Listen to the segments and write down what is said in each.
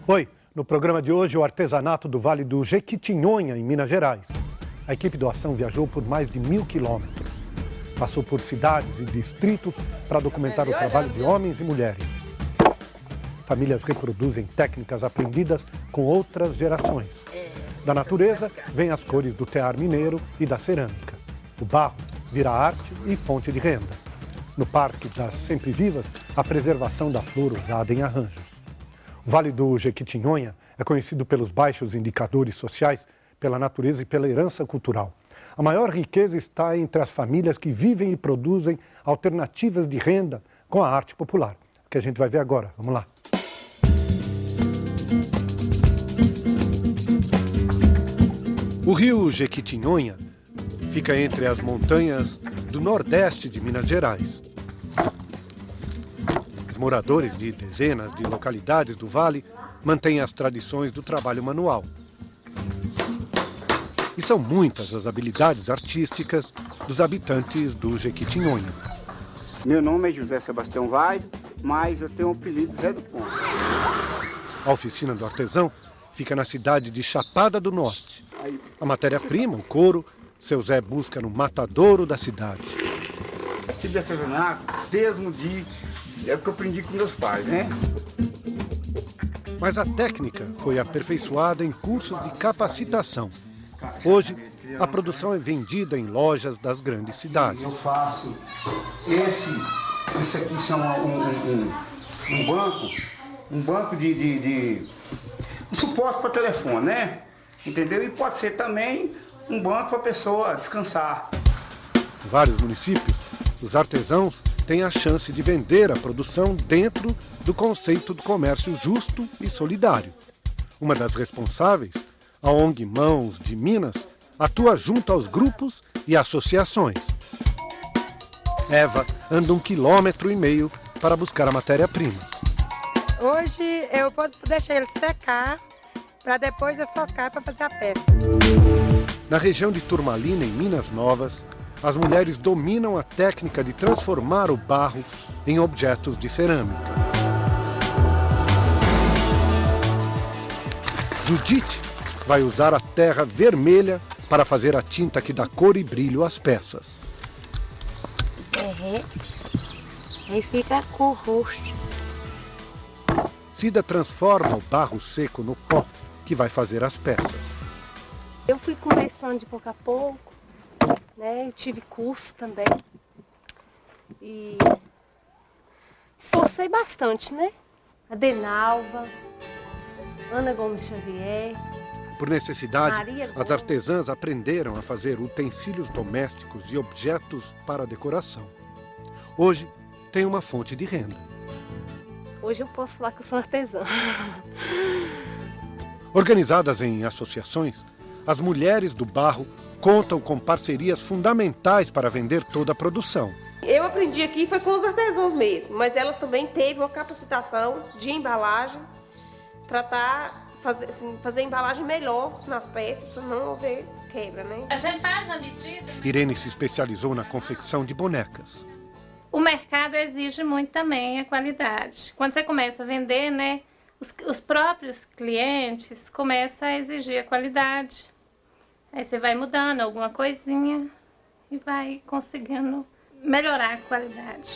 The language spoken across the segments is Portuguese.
Oi, no programa de hoje o artesanato do Vale do Jequitinhonha, em Minas Gerais. A equipe do Ação viajou por mais de 1000 quilômetros. Passou por cidades e distritos para documentar o trabalho de homens e mulheres. Famílias reproduzem técnicas aprendidas com outras gerações. Da natureza vêm as cores do tear mineiro e da cerâmica. O barro vira arte e fonte de renda. No Parque das Sempre Vivas, a preservação da flor usada em arranjos. O Vale do Jequitinhonha é conhecido pelos baixos indicadores sociais, pela natureza e pela herança cultural. A maior riqueza está entre as famílias que vivem e produzem alternativas de renda com a arte popular, que a gente vai ver agora. Vamos lá. O rio Jequitinhonha fica entre as montanhas do nordeste de Minas Gerais. Os moradores de dezenas de localidades do vale mantêm as tradições do trabalho manual. E são muitas as habilidades artísticas dos habitantes do Jequitinhonha. Meu nome é José Sebastião Vaz, mas eu tenho o apelido Zé do Ponto. A oficina do artesão fica na cidade de Chapada do Norte. A matéria-prima, o couro, seu Zé busca no matadouro da cidade. Esse tipo de artesanato, desde é o que eu aprendi com meus pais, né? Mas a técnica foi aperfeiçoada em cursos de capacitação. Hoje, a produção é vendida em lojas das grandes cidades. Eu faço esse aqui chama um banco de um suporte para telefone, né? Entendeu? E pode ser também um banco para a pessoa descansar. Em vários municípios, os artesãos têm a chance de vender a produção dentro do conceito do comércio justo e solidário. Uma das responsáveis, a ONG Mãos de Minas, atua junto aos grupos e associações. Eva anda 1,5 km para buscar a matéria-prima. Hoje eu vou deixar ele secar para depois eu socar para fazer a peça. Na região de Turmalina, em Minas Novas, as mulheres dominam a técnica de transformar o barro em objetos de cerâmica. Judite vai usar a terra vermelha para fazer a tinta que dá cor e brilho às peças. Aí fica a cor roxa. Cida transforma o barro seco no pó que vai fazer as peças. Eu fui começando de pouco a pouco, né? Eu tive curso também. E esforcei bastante, né? A Denalva, Ana Gomes Xavier. Por necessidade, Maria as Gomes. artesãs aprenderam a fazer utensílios domésticos e objetos para decoração. Hoje, tem uma fonte de renda. Hoje eu posso falar que eu sou artesã. Organizadas em associações, as mulheres do barro contam com parcerias fundamentais para vender toda a produção. Eu aprendi aqui foi com os artesãos mesmo, mas elas também teve uma capacitação de embalagem para fazer embalagem melhor nas peças, para não haver quebra, né? A gente faz na medida. Irene se especializou na confecção de bonecas. O mercado exige muito também a qualidade. Quando você começa a vender, né, os próprios clientes começam a exigir a qualidade. Aí você vai mudando alguma coisinha e vai conseguindo melhorar a qualidade.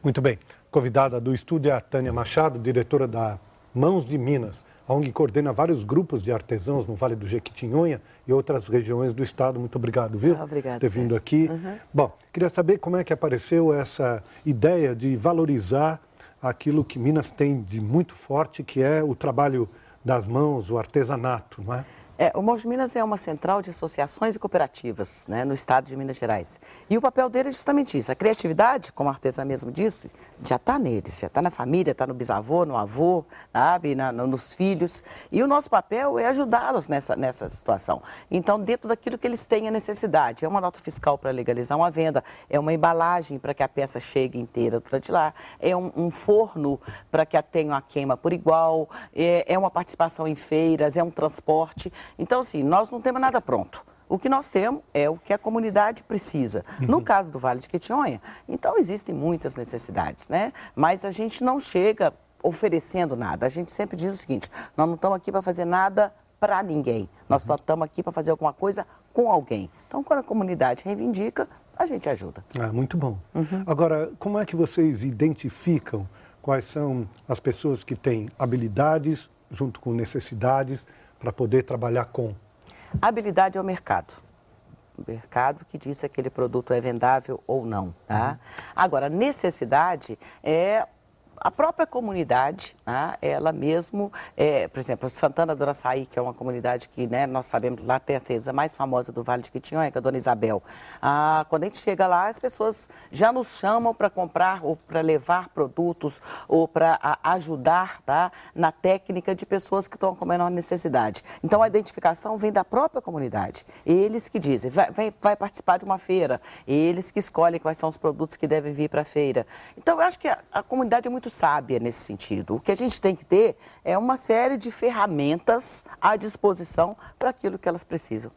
Muito bem. Convidada do estúdio é a Tânia Machado, diretora da Mãos de Minas. A ONG coordena vários grupos de artesãos no Vale do Jequitinhonha e outras regiões do estado. Muito obrigado, viu? Obrigada. Por ter vindo aqui. Bom, queria saber como é que apareceu essa ideia de valorizar aquilo que Minas tem de muito forte, que é o trabalho das mãos, o artesanato, não é? O Mãos de Minas é uma central de associações e cooperativas, né, no estado de Minas Gerais. E o papel dele é justamente isso. A criatividade, como a artesã mesmo disse, já está neles, já está na família, está no bisavô, no avô, sabe, nos filhos. E o nosso papel é ajudá-los nessa situação. Então, dentro daquilo que eles têm a necessidade. É uma nota fiscal para legalizar uma venda, é uma embalagem para que a peça chegue inteira para de lá, é um forno para que tenha uma queima por igual, é uma participação em feiras, é um transporte. Então, assim, nós não temos nada pronto. O que nós temos é o que a comunidade precisa. No caso do Vale de Quitinhonha, então existem muitas necessidades, né? Mas a gente não chega oferecendo nada. A gente sempre diz o seguinte, nós não estamos aqui para fazer nada para ninguém. Nós só estamos aqui para fazer alguma coisa com alguém. Então, quando a comunidade reivindica, a gente ajuda. Ah, muito bom. Agora, como é que vocês identificam quais são as pessoas que têm habilidades junto com necessidades para poder trabalhar com? A habilidade é o mercado. O mercado que diz se aquele produto é vendável ou não, tá? Agora, a necessidade é a própria comunidade, tá? Ela mesmo, por exemplo, Santana do Araçaí, que é uma comunidade que, né, nós sabemos, lá tem a artesã mais famosa do Vale de Quitinhonha, que é a Dona Isabel. Quando a gente chega lá, as pessoas já nos chamam para comprar ou para levar produtos ou para ajudar, tá, na técnica de pessoas que estão com menor necessidade. Então, a identificação vem da própria comunidade. Eles que dizem, vai participar de uma feira, eles que escolhem quais são os produtos que devem vir para a feira. Então, eu acho que a comunidade é muito sábia nesse sentido. O que a gente tem que ter é uma série de ferramentas à disposição para aquilo que elas precisam.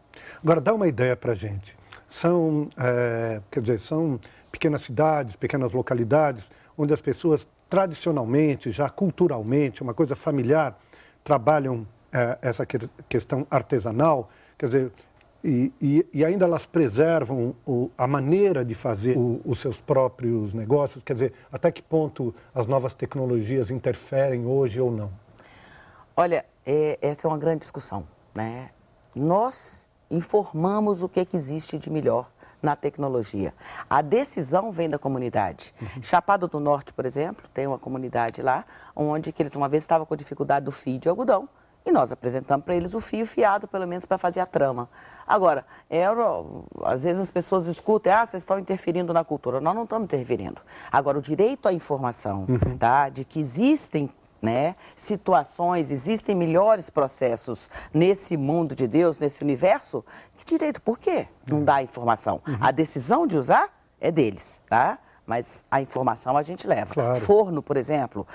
Agora, dá uma ideia para a gente. São pequenas cidades, pequenas localidades, onde as pessoas tradicionalmente, já culturalmente, uma coisa familiar, trabalham essa questão artesanal, quer dizer, e ainda elas preservam a maneira de fazer os seus próprios negócios, quer dizer, até que ponto as novas tecnologias interferem hoje ou não? Olha, essa é uma grande discussão, né? Nós informamos o que existe de melhor na tecnologia. A decisão vem da comunidade. Chapada do Norte, por exemplo, tem uma comunidade lá, onde que eles uma vez estavam com dificuldade do fio de algodão, e nós apresentamos para eles o fio fiado, pelo menos para fazer a trama. Agora, às vezes as pessoas escutam, vocês estão interferindo na cultura. Nós não estamos interferindo. Agora, o direito à informação, tá, de que existem, né, situações, existem melhores processos nesse mundo de Deus, nesse universo, que direito? Por quê não dá informação? A decisão de usar é deles, tá? Mas a informação a gente leva. Claro. Forno, por exemplo,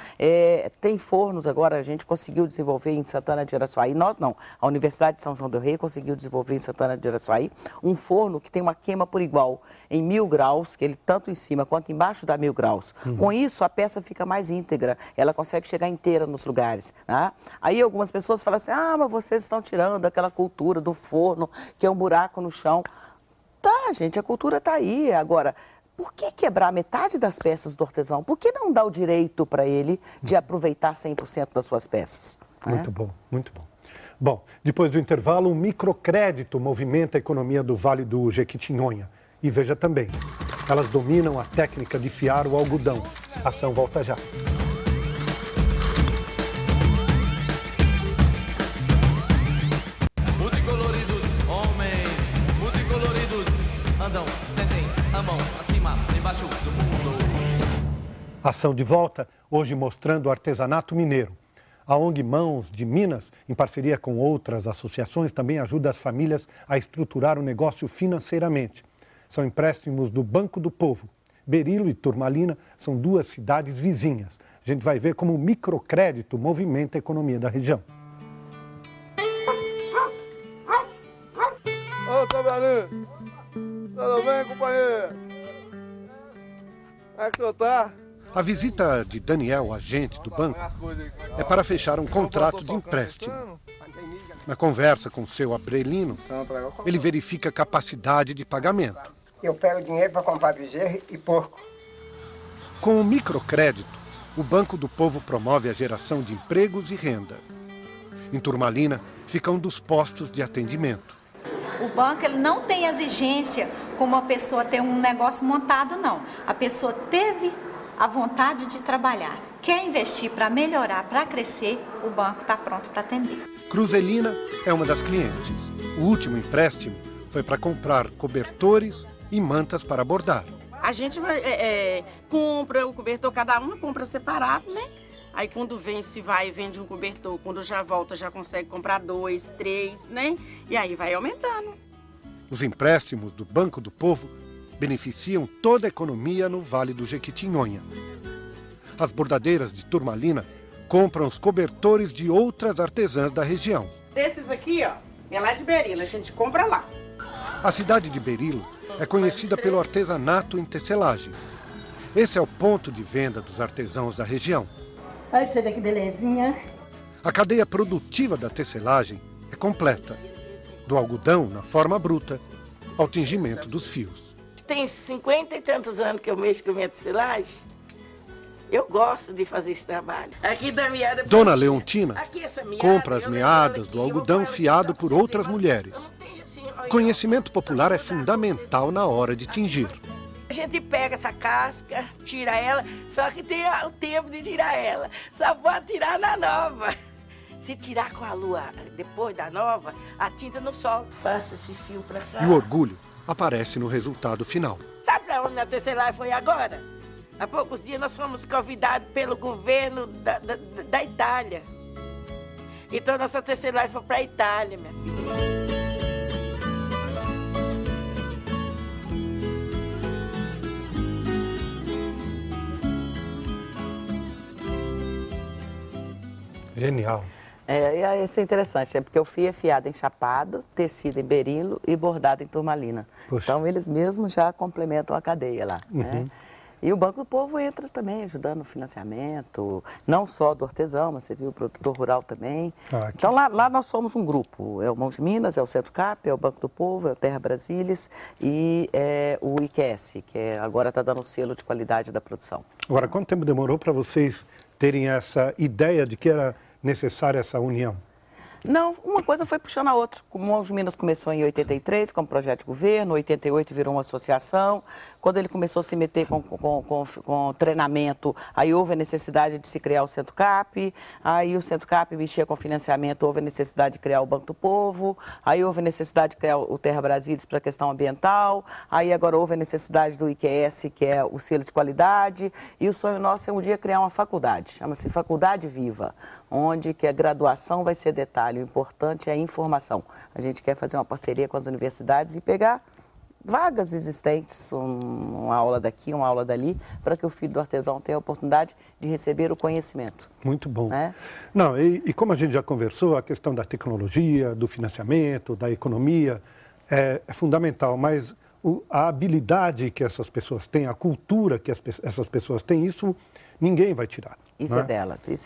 tem fornos agora, a gente conseguiu desenvolver em Santana de Araçuaí, nós não, a Universidade de São João del Rei conseguiu desenvolver em Santana de Araçuaí um forno que tem uma queima por igual, em 1000 graus, que ele tanto em cima quanto embaixo dá 1000 graus. Com isso, a peça fica mais íntegra, ela consegue chegar inteira nos lugares. Tá? Aí algumas pessoas falam assim, mas vocês estão tirando aquela cultura do forno, que é um buraco no chão. Tá, gente, a cultura está aí. Agora, por que quebrar metade das peças do artesão? Por que não dar o direito para ele de aproveitar 100% das suas peças? Muito bom, muito bom. Bom, depois do intervalo, um microcrédito movimenta a economia do Vale do Jequitinhonha. E veja também, elas dominam a técnica de fiar o algodão. A ação volta já. Multicoloridos, homens, multicoloridos, andam, sentem, amam, acima, embaixo do mundo. Ação de volta, hoje mostrando o artesanato mineiro. A ONG Mãos de Minas, em parceria com outras associações, também ajuda as famílias a estruturar o negócio financeiramente. São empréstimos do Banco do Povo. Berilo e Turmalina são duas cidades vizinhas. A gente vai ver como o microcrédito movimenta a economia da região. Ô, Tabarinho! Tudo bem, companheiro? Como é que o senhor tá? A visita de Daniel, agente do banco, é para fechar um contrato de empréstimo. Na conversa com seu Abrelino, ele verifica a capacidade de pagamento. Eu pego dinheiro para comprar bezerro e porco. Com o microcrédito, o Banco do Povo promove a geração de empregos e renda. Em Turmalina, fica um dos postos de atendimento. O banco ele não tem exigência como a pessoa ter um negócio montado, não. A pessoa teve a vontade de trabalhar, quer investir para melhorar, para crescer, o banco está pronto para atender. Cruzelina é uma das clientes. O último empréstimo foi para comprar cobertores e mantas para bordar. A gente compra o cobertor, cada uma compra separado, né? Aí quando vem, se vai e vende um cobertor, quando já volta já consegue comprar 2, 3, né? E aí vai aumentando. Os empréstimos do Banco do Povo beneficiam toda a economia no Vale do Jequitinhonha. As bordadeiras de Turmalina compram os cobertores de outras artesãs da região. Desses aqui, ó, É lá de Berilo, a gente compra lá. A cidade de Berilo é conhecida pelo artesanato em tecelagem. Esse é o ponto de venda dos artesãos da região. Olha pra você ver que belezinha. A cadeia produtiva da tecelagem é completa. Do algodão na forma bruta ao tingimento dos fios. Tem 50 e tantos anos que eu mexo com minha tecelagem. Eu gosto de fazer esse trabalho. Aqui da meada... Dona Leontina aqui essa meada, compra as meadas do algodão fiado por outras mulheres. Conhecimento popular é fundamental na hora de tingir. A gente pega essa casca, tira ela, só que tem o tempo de tirar ela. Só pode tirar na nova. Se tirar com a lua depois da nova, a tinta não solta. Passa esse fio pra cá. E o orgulho aparece no resultado final. Sabe pra onde a tecelagem foi agora? Há poucos dias nós fomos convidados pelo governo da Itália. Então nossa tecelagem foi pra Itália, minha filha. Genial. Isso é interessante, porque o fio é fiado em chapado, tecido em berilo e bordado em turmalina. Puxa. Então eles mesmos já complementam a cadeia lá. Né? E o Banco do Povo entra também, ajudando no financiamento, não só do artesão, mas você viu o produtor rural também. Então lá nós somos um grupo, é o Mãos de Minas, é o Centro Cap, é o Banco do Povo, é o Terra Brasilis e é o IQS, que agora está dando o selo de qualidade da produção. Agora, quanto tempo demorou para vocês terem essa ideia de que era necessária essa união? Não, uma coisa foi puxando a outra. O Mãos de Minas começou em 83 como projeto de governo, em 88 virou uma associação. Quando ele começou a se meter com treinamento, aí houve a necessidade de se criar o Centro Cap, aí o Centro Cap mexia com financiamento, houve a necessidade de criar o Banco do Povo, aí houve a necessidade de criar o Terra Brasilis para a questão ambiental, aí agora houve a necessidade do IQS, que é o selo de qualidade, e o sonho nosso é um dia criar uma faculdade, chama-se Faculdade Viva, onde que a graduação vai ser detalhe, o importante é a informação. A gente quer fazer uma parceria com as universidades e pegar vagas existentes, uma aula daqui, uma aula dali, para que o filho do artesão tenha a oportunidade de receber o conhecimento. Muito bom. Não, e como a gente já conversou, a questão da tecnologia, do financiamento, da economia é fundamental, mas a habilidade que essas pessoas têm, a cultura que essas pessoas têm, isso ninguém vai tirar. Isso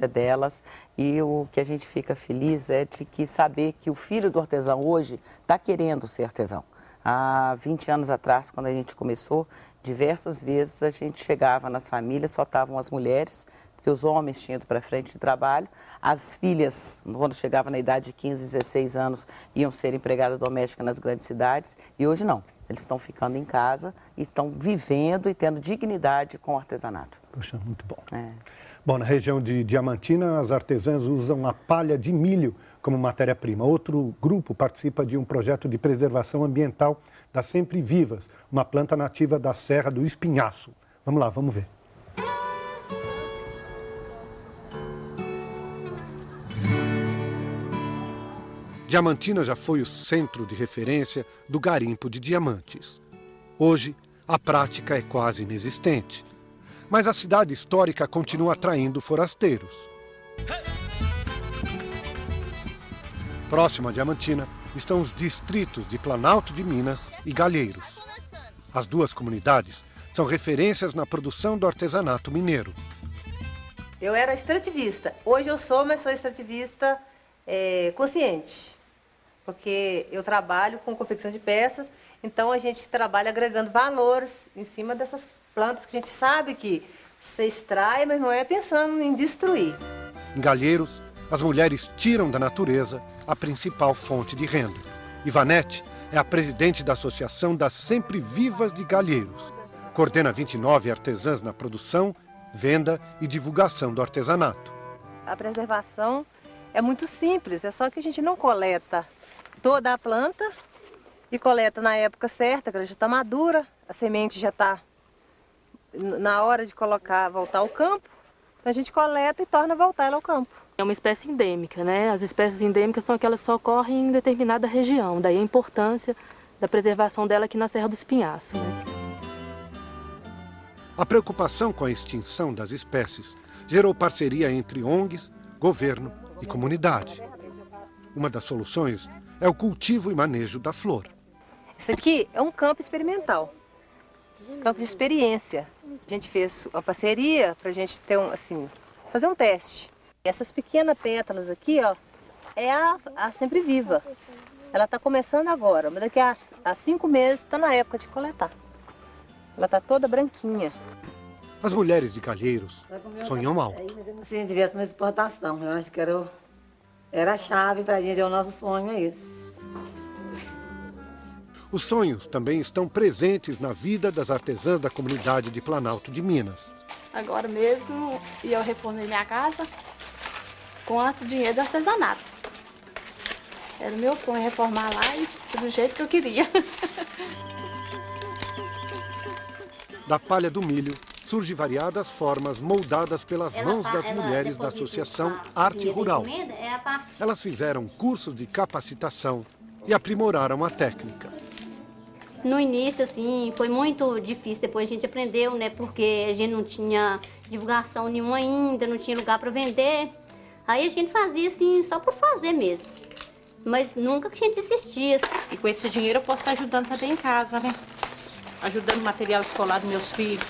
é delas. E o que a gente fica feliz é de que saber que o filho do artesão hoje está querendo ser artesão. Há 20 anos atrás, quando a gente começou, diversas vezes a gente chegava nas famílias, só estavam as mulheres, porque os homens tinham ido para frente de trabalho. As filhas, quando chegavam na idade de 15, 16 anos, iam ser empregadas domésticas nas grandes cidades. E hoje não. Eles estão ficando em casa e estão vivendo e tendo dignidade com o artesanato. Poxa, muito bom. Bom, na região de Diamantina, as artesãs usam a palha de milho como matéria-prima. Outro grupo participa de um projeto de preservação ambiental das Sempre Vivas, uma planta nativa da Serra do Espinhaço. Vamos lá, vamos ver. Diamantina já foi o centro de referência do garimpo de diamantes. Hoje, a prática é quase inexistente. Mas a cidade histórica continua atraindo forasteiros. Próximo a Diamantina estão os distritos de Planalto de Minas e Galheiros. As duas comunidades são referências na produção do artesanato mineiro. Eu era extrativista. Hoje eu sou, mas sou extrativista consciente. Porque eu trabalho com confecção de peças, então a gente trabalha agregando valores em cima dessas plantas que a gente sabe que se extrai, mas não é pensando em destruir. Em Galheiros, as mulheres tiram da natureza a principal fonte de renda. Ivanete é a presidente da Associação das Sempre Vivas de Galheiros. Coordena 29 artesãs na produção, venda e divulgação do artesanato. A preservação é muito simples, é só que a gente não coleta toda a planta e coleta na época certa, que ela já está madura, a semente já está na hora de voltar ao campo, a gente coleta e torna voltar ela ao campo. É uma espécie endêmica, né? As espécies endêmicas são aquelas que só ocorrem em determinada região, daí a importância da preservação dela aqui na Serra do Espinhaço, né? A preocupação com a extinção das espécies gerou parceria entre ONGs, governo e comunidade. Uma das soluções é o cultivo e manejo da flor. Isso aqui é um campo experimental, campo de experiência. A gente fez uma parceria para a gente ter fazer um teste. Essas pequenas pétalas aqui, ó, é a sempre viva. Ela está começando agora, mas daqui a 5 meses está na época de coletar. Ela está toda branquinha. As mulheres de Calheiros sonham alto. Se a gente tivesse uma exportação, eu acho que era a chave para a gente, é o nosso sonho, é esse. Os sonhos também estão presentes na vida das artesãs da comunidade de Planalto de Minas. Agora mesmo, eu reformei minha casa com o dinheiro do artesanato. Era o meu sonho reformar lá e do jeito que eu queria. Da palha do milho surgem variadas formas moldadas pelas mãos das mulheres da Associação Arte Rural. Elas fizeram cursos de capacitação e aprimoraram a técnica. No início, assim, foi muito difícil, depois a gente aprendeu, né, porque a gente não tinha divulgação nenhuma ainda, não tinha lugar para vender. Aí a gente fazia, assim, só por fazer mesmo, mas nunca que a gente desistia. E com esse dinheiro eu posso estar ajudando também em casa, né? Ajudando o material escolar dos meus filhos,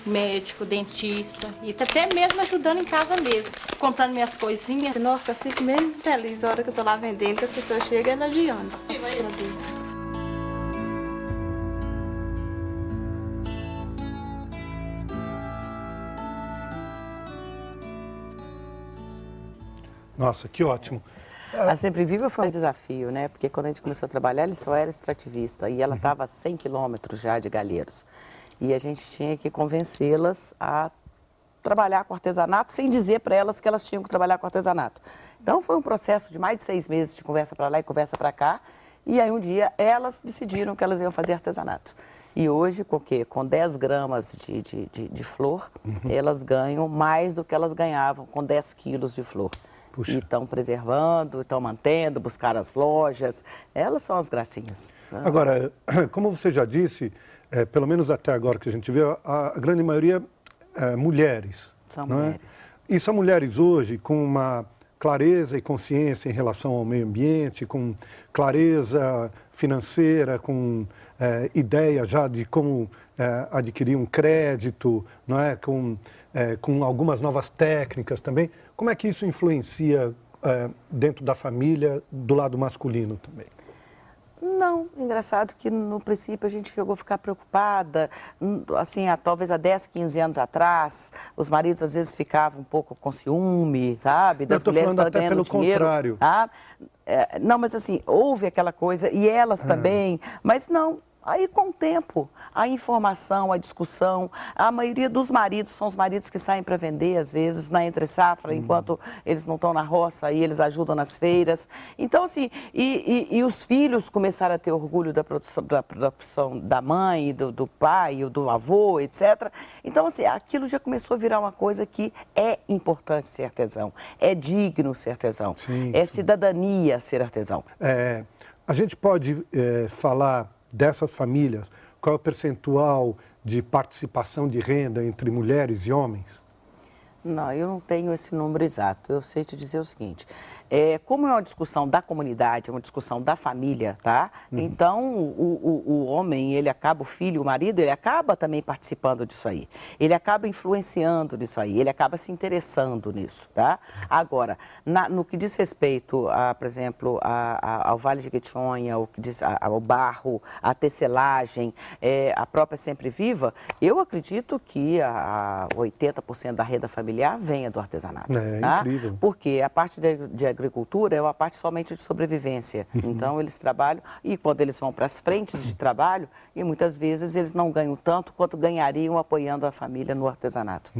médico, dentista, e até mesmo ajudando em casa mesmo, comprando minhas coisinhas. Nossa, eu fico mesmo feliz a hora que eu tô lá vendendo, que as pessoas chegam elogiando. Nossa, que ótimo. A Sempre Viva foi um desafio, né? Porque quando a gente começou a trabalhar, ele só era extrativista e ela estava a 100 quilômetros já de Calheiros. E a gente tinha que convencê-las a trabalhar com artesanato sem dizer para elas que elas tinham que trabalhar com artesanato. Então foi um processo de mais de 6 meses de conversa para lá e conversa para cá. E aí um dia elas decidiram que elas iam fazer artesanato. E hoje, com o quê? Com 10 gramas de flor, elas ganham mais do que elas ganhavam com 10 quilos de flor. Puxa. E estão preservando, estão mantendo, buscaram as lojas. Elas são as gracinhas. Agora, como você já disse, pelo menos até agora que a gente vê, a grande maioria mulheres. São não mulheres. É? E são mulheres hoje com uma clareza e consciência em relação ao meio ambiente, com clareza financeira, com ideia já de como adquirir um crédito, não é? Com algumas novas técnicas também. Como é que isso influencia dentro da família, do lado masculino também? Não, engraçado que no princípio a gente chegou a ficar preocupada, assim, talvez há 10, 15 anos atrás, os maridos às vezes ficavam um pouco com ciúme, sabe? Das Eu estou falando até pelo contrário. Tá? Não, mas assim, houve aquela coisa, e elas também, mas não. Aí, com o tempo, a informação, a discussão, a maioria dos maridos são os maridos que saem para vender, às vezes, na entre-safra, enquanto eles não estão na roça e eles ajudam nas feiras. Então, assim, e os filhos começaram a ter orgulho da produção da mãe, do pai, do avô, etc. Então, assim, aquilo já começou a virar uma coisa que é importante ser artesão, é digno ser artesão, é cidadania ser artesão. A gente pode falar dessas famílias, qual é o percentual de participação de renda entre mulheres e homens? Não, eu não tenho esse número exato. Eu sei te dizer o seguinte, como é uma discussão da comunidade, é uma discussão da família, tá? Então, o homem, ele acaba, o filho, o marido, ele acaba também participando disso aí. Ele acaba influenciando nisso aí, ele acaba se interessando nisso, tá? Agora, no que diz respeito, por exemplo, ao Vale de Jequitinhonha, ao barro, à tecelagem, a própria Sempre Viva, eu acredito que 80% da renda familiar venha do artesanato. Tá? Incrível. Porque a parte de agricultura é uma parte somente de sobrevivência. Então eles trabalham e quando eles vão para as frentes de trabalho, e muitas vezes eles não ganham tanto quanto ganhariam apoiando a família no artesanato.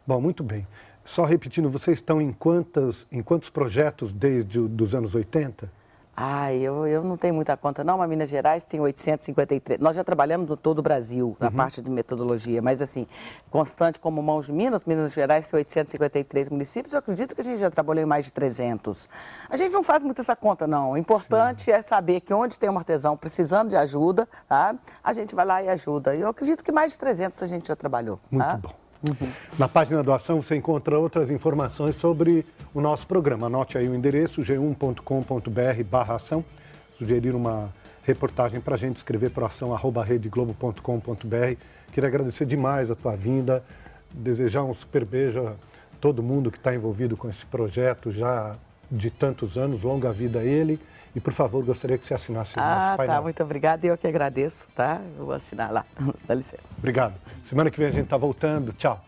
Bom, muito bem. Só repetindo, vocês estão em quantos projetos desde os anos 80? Eu não tenho muita conta não, mas Minas Gerais tem 853. Nós já trabalhamos no todo o Brasil, na parte de metodologia, mas assim, constante como Mãos de Minas Gerais tem 853 municípios, eu acredito que a gente já trabalhou em mais de 300. A gente não faz muito essa conta não, o importante é saber que onde tem um artesão precisando de ajuda, tá? A gente vai lá e ajuda. Eu acredito que mais de 300 a gente já trabalhou. Muito bom. Na página do Ação você encontra outras informações sobre o nosso programa. Anote aí o endereço, g1.com.br/ação. Sugerir uma reportagem para a gente, escrever para ação@redeglobo.com.br. Queria agradecer demais a tua vinda, desejar um super beijo a todo mundo que está envolvido com esse projeto já de tantos anos, longa vida a ele. E, por favor, gostaria que você assinasse o nosso painel. Tá, muito obrigada. Eu que agradeço, tá? Eu vou assinar lá. Dá licença. Obrigado. Semana que vem a gente está voltando. Tchau.